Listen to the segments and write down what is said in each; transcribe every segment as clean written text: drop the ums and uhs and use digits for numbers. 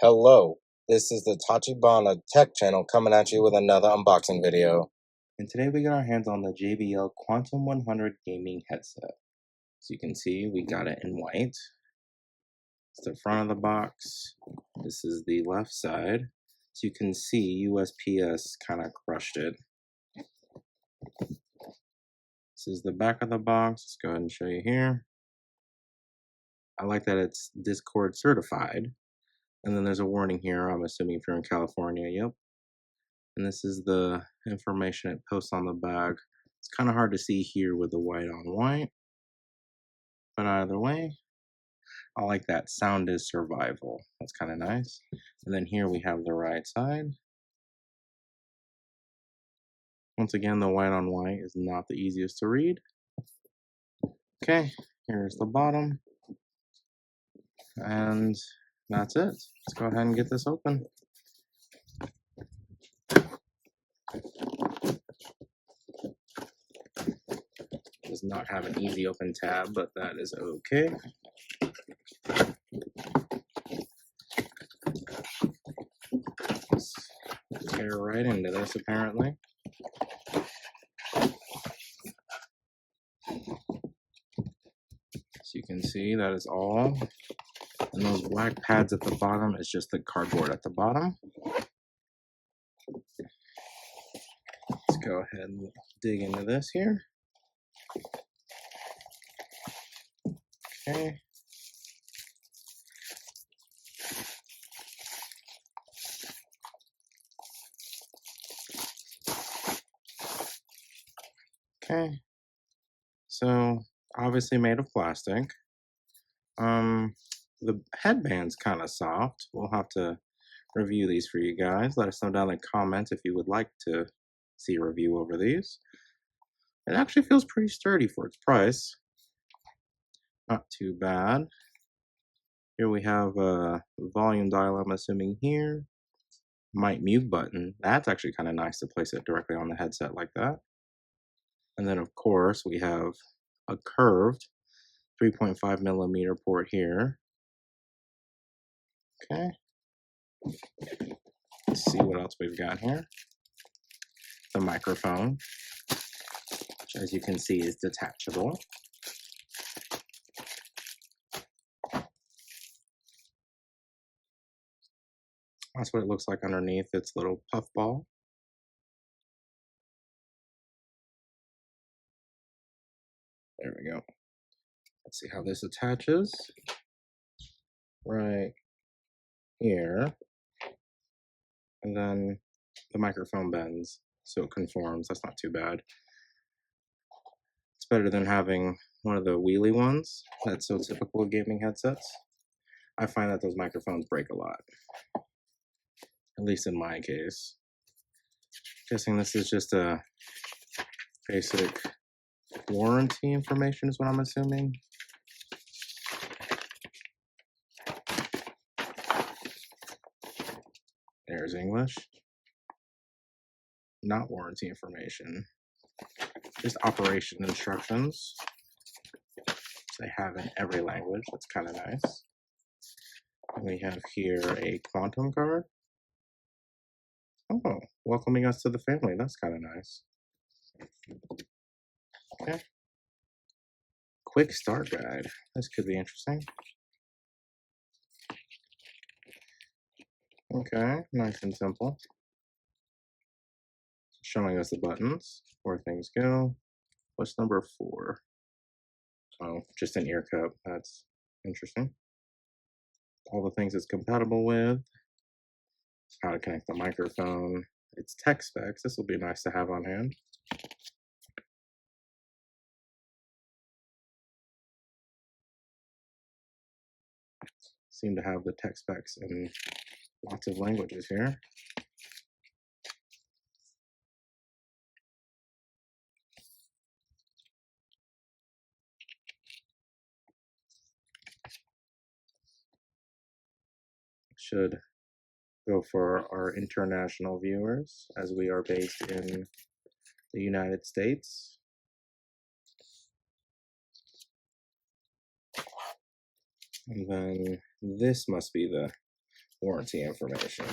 Hello, this is the Tachibana Tech channel coming at you with another unboxing video. And today we got our hands on the JBL Quantum 100 gaming headset. As you can see, we got it in white. It's the front of the box. This is the left side. As you can see, USPS kind of crushed it. This is the back of the box. Let's go ahead and show you here. I like that it's Discord certified. And then there's a warning here, I'm assuming if you're in California, yep. And this is the information it posts on the bag. It's kind of hard to see here with the white on white. But either way, I like that sound is survival. That's kind of nice. And then here we have the right side. Once again, the white on white is not the easiest to read. Okay, here's the bottom. And that's it. Let's go ahead and get this open. Does not have an easy open tab, but that is okay. Let's tear right into this apparently. As you can see, that is all. And those black pads at the bottom is just the cardboard at the bottom. Let's go ahead and dig into this here. Okay. Okay. So, obviously made of plastic. The headband's kind of soft. We'll have to review these for you guys. Let us know down in the comments if you would like to see a review over these. It actually feels pretty sturdy for its price. Not too bad. Here we have a volume dial, I'm assuming here. Mic mute button. That's actually kind of nice to place it directly on the headset like that. And then of course we have a curved 3.5 millimeter port here. Okay. Let's see what else we've got here. The microphone, which as you can see is detachable. That's what it looks like underneath its little puff ball. There we go. Let's see how this attaches. Right here. And then the microphone bends, so it conforms. That's not too bad. It's better than having one of the wheelie ones. That's so typical of gaming headsets. I find that those microphones break a lot. At least in my case. Guessing this is just a basic warranty information is what I'm assuming. There's English. Not warranty information. Just operation instructions. They have in every language. That's kind of nice. And we have here a Quantum card. Oh, welcoming us to the family. That's kind of nice. Okay. Quick start guide. This could be interesting. Okay, nice and simple. Showing us the buttons, where things go. What's number 4? Oh, just an ear cup. That's interesting. All the things it's compatible with. How to connect the microphone. It's tech specs. This will be nice to have on hand. Seem to have the tech specs in lots of languages here. Should go for our international viewers as we are based in the United States. And then this must be the warranty information.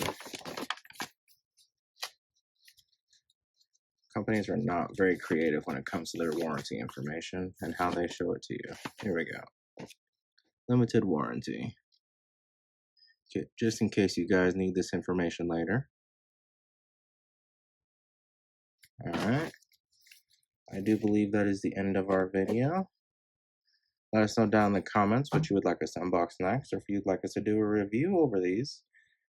Companies are not very creative when it comes to their warranty information and how they show it to you. Here we go. Limited warranty. Okay, just in case you guys need this information later. Alright. I do believe that is the end of our video. Let us know down in the comments what you would like us to unbox next, or if you'd like us to do a review over these.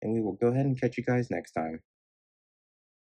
And we will go ahead and catch you guys next time.